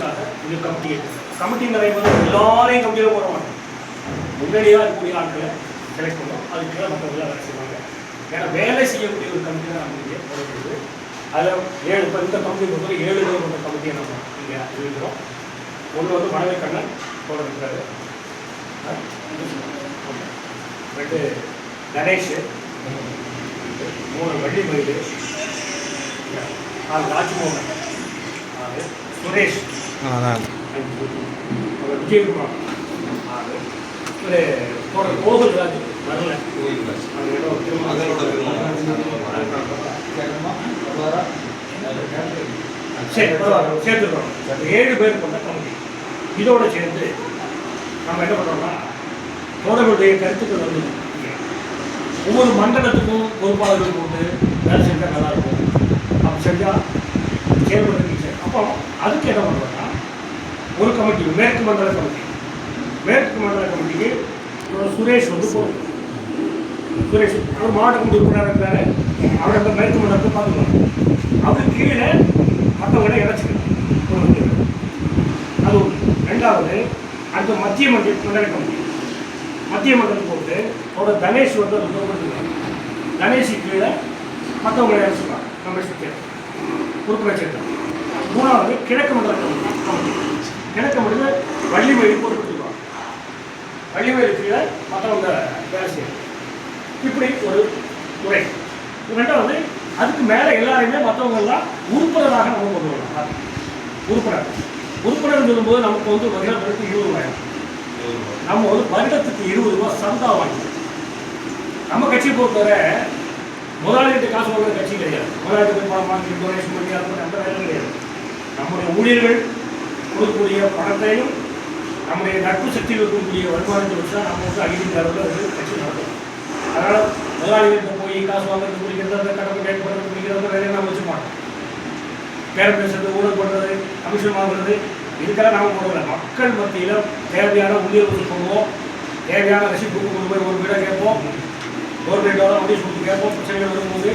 மெயின்டெனன்ஸ்க்காக இது கமிட்டி நிறைய பேர் எல்லாரையும் கமிட்டியில் போட மாட்டோம். முன்னாடியாக இருக்கக்கூடிய ஆட்களை செலக்ட் பண்ணோம். அதுக்கு கீழே மற்றவங்களாம் வேலை செய்வாங்க. ஏன்னா வேலை செய்யக்கூடிய ஒரு கமிட்டி தான் நம்ம இங்கே போடப்படுது. அதில் 7 இப்போ இந்த கமிட்டி பொறுத்தவரை 7 பேர் கொண்ட கமிட்டியை நம்ம இங்கே இருக்கிறோம். ஒன்று வந்து மனதை கண்ணன் போட இருக்கிறாரு, 2 கணேஷ், 3 வள்ளி மயிலு, 4 ராஜ்மோகன், 6 சுரேஷ், விஜயகுமார், 6 கோகுல் ராஜ் வரல, சேர்த்துக்கிறோம். 7 பேர் கொண்ட கமிட்டி. இதோட சேர்ந்து நம்ம என்ன பண்ணுறோம்னா தோழர்களுடைய கருத்துக்கள் வந்து ஒவ்வொரு மண்டலத்துக்கும் பொறுப்பாளர்கள் கொண்டு வேலை செஞ்சால் நல்லாயிருக்கும். அப்படி செஞ்சால் செயல்படுறதுக்கு சரி. அப்போ அதுக்கு என்ன பண்ணுறோம்னா ஒரு கமிட்டி, மேற்கு மண்டல கமிட்டிக்கு சுரேஷ் வந்து போகும். சுரேஷ் அவர் மாவட்ட கமிட்டி உறுப்பினராக இருக்கிறாரு. அவர் அந்த மேற்கு மண்டலத்தை பார்த்துக்கலாம். அவருக்கு கீழே மற்றவங்களை இணைச்சிக்கணும். அது ஒன்று. 2வது அடுத்த மத்திய மண்டல கமிட்டி. மத்திய மண்டலம் போட்டு அவரோட கணேஷ் வந்து அது கொடுத்துருக்காங்க. கணேஷுக்கு கீழே மற்றவங்களை இணைச்சிக்கலாம். நம்ம உறுப்பினர் சேர்த்தோம். 3வது கிழக்கு மண்டல கமிட்டி. கிழக்கு மண்டல வள்ளிமயில் பொறுப்புருவாங்க. வள்ளிமயில் கீழே மற்றவங்க வேலை செய்யணும். இப்படி ஒரு முறை. 2வது அதுக்கு மேலே எல்லாருமே மற்றவங்கெல்லாம் உறுப்பினராக நம்ம கொண்டு வரலாம். உறுப்பினர் சொல்லும்போது நமக்கு வந்து வருடத்துக்கு 20 ரூபாய். நம்ம வந்து வருடத்துக்கு 20 ரூபாய் சந்தா வாங்கி நம்ம கட்சி பொறுத்தவரை முதலாளிகிட்ட காசு வாங்குற கட்சி கிடையாது. முதலாளிகிட்ட பணம் வாங்கி டொனேஷன் பண்ணி அந்த வேலை கிடையாது. நம்முடைய ஊழியர்கள் கொடுக்கக்கூடிய பணத்தையும் நம்முடைய நட்பு சக்தியில் இருக்கக்கூடிய வருமானத்தை வச்சு தான் நம்ம வந்து அகில அளவில் கட்சி நடக்கும். அதனால் முதலாளிகிட்ட போய் காசு வாங்குறது பிடிக்கிறது, அந்த கடமை கேட்டு பண்ணுறது பிடிக்கிறது, அந்த வேலையை நம்ம வச்சு மாட்டோம். பேரம் பேசுறது, ஊழல் பண்ணுறது, கமிஷன் வாங்குறது, இதுக்கெல்லாம் நாம் போடல. மக்கள் மத்தியில் தேவையான ஊழியர்கள் போடுவோம், தேவையான ரசீது கொண்டு போய் ஒரு வீடை கேட்போம், கவர்மெண்டோட நோட்டீஸ் கொடுத்து கேட்போம். பிரச்சனைகள் வரும்போது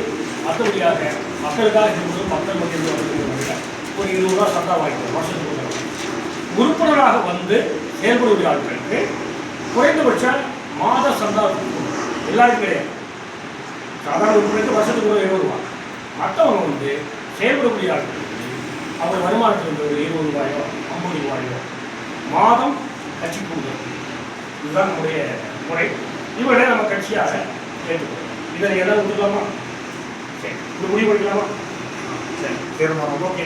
மற்றபடியாக மக்களுக்காக இருக்கும்போது மக்கள் மத்தியில் ஒரு 20 ரூபா சந்தா வாங்கிக்கிறோம் வருஷத்துக்கு. உறுப்பினராக வந்து செயல்படக்கூடிய ஆட்களுக்கு குறைந்தபட்ச மாத சந்தா எல்லாருக்கும் கிடையாது. சாதாரண உறுப்பினருக்கு வருஷத்துக்கு 20 ரூபா. மற்றவங்க வந்து செயல்படக்கூடிய ஆட்களுக்கு அவர் வருமானத்தில் வந்து 20 ரூபாயோ 50 ரூபாயோ மாதம் கட்சி கொடுக்குறது. இதுதான் நம்முடைய முறை. இவரை நம்ம கட்சியாக ஏற்றுக்கிறோம். இதை எல்லாம் விட்டுக்கலாமா? சரி, இது முடிவு பண்ணிக்கலாமா? சரி, தீர்மானம். ஓகே.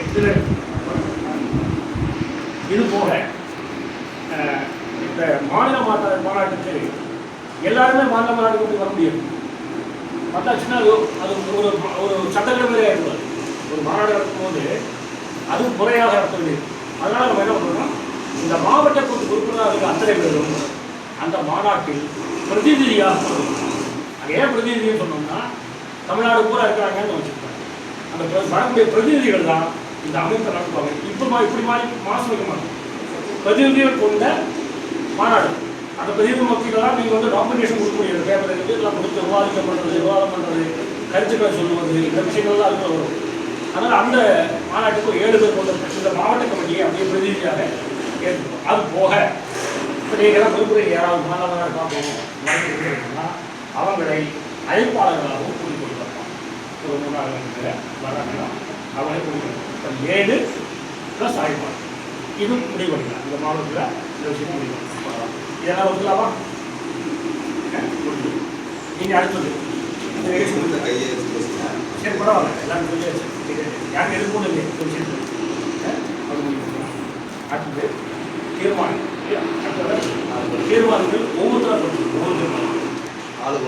இது போக இந்த மாநில மாநாட்டுக்கு எல்லாருமே மாநில மாநாட்டுக்கு வர முடியாது. பார்த்தாச்சுன்னா அது ஒரு சட்டக்கிழமையாக இருக்காது. ஒரு மாநாடு நடக்கும்போது அதுவும் முறையாக நடத்த வேண்டியது. அதனால் நம்ம என்ன பண்ணுறோம், இந்த மாவட்ட உறுப்பினராக இருக்க அத்தனை பேரும் அந்த மாநாட்டில் பிரதிநிதியாக அங்கே ஏன் பிரதிநிதின்னு சொன்னோம்னா தமிழ்நாடு பூரா இருக்கிறாங்கன்னு வச்சுருக்காங்க. அந்த வரக்கூடிய பிரதிநிதிகள் தான் இந்த அமைப்பை நடத்துவாங்க. இப்படி மாதிரி மாசம் வைக்க மாட்டோம். பிரதிநிதிகள் கொண்ட மாநாடு. அந்த பிரதிநிதி மக்கள் நீங்கள் வந்து டாக்குமெண்டேஷன் கொடுக்க முடியாது. பேப்பர் இதெல்லாம் கொடுத்து விவாதம் பண்ணுறது, கருத்துக்களை சொல்லுவது, இந்த விஷயங்கள்லாம் அதுக்குள்ள வரும். அதனால் அந்த மாநாட்டுக்கு 7 பேர் கொண்ட இந்த மாவட்ட கமிட்டியை அப்படியே பிரதிநிதியாக ஏற்றுக்கணும். அது போக இப்போ நீங்கள்லாம் விரும்புகிறீங்க யாராவது மாணவராக பார்க்கணும்னா அவங்களை அழைப்பாளர்களாகவும் கூட்டிக் கொடுக்கலாம். ஒரு 3 நாள் வராங்கன்னா அவங்களை கூட்டிக் 7 + அழைப்பாளர். இது முடிவு பண்ணிக்கலாம். இந்த மாவட்டத்தில் இந்த விஷயத்தை முடிவு பண்ணலாம். இதெல்லாம் ஒத்துக்கலாமா? நீங்கள் அடுத்தது சரி பரவாயில்ல, எல்லாரும் சொல்லியாச்சு. யாரும் எதுவும் இல்லை இந்த விஷயத்தில். அது முடிவு அடுத்தது தீர்மானம். தீர்மானங்கள் ஒவ்வொருத்தரும் ஒவ்வொரு தீர்மானம் ஆளுக்கு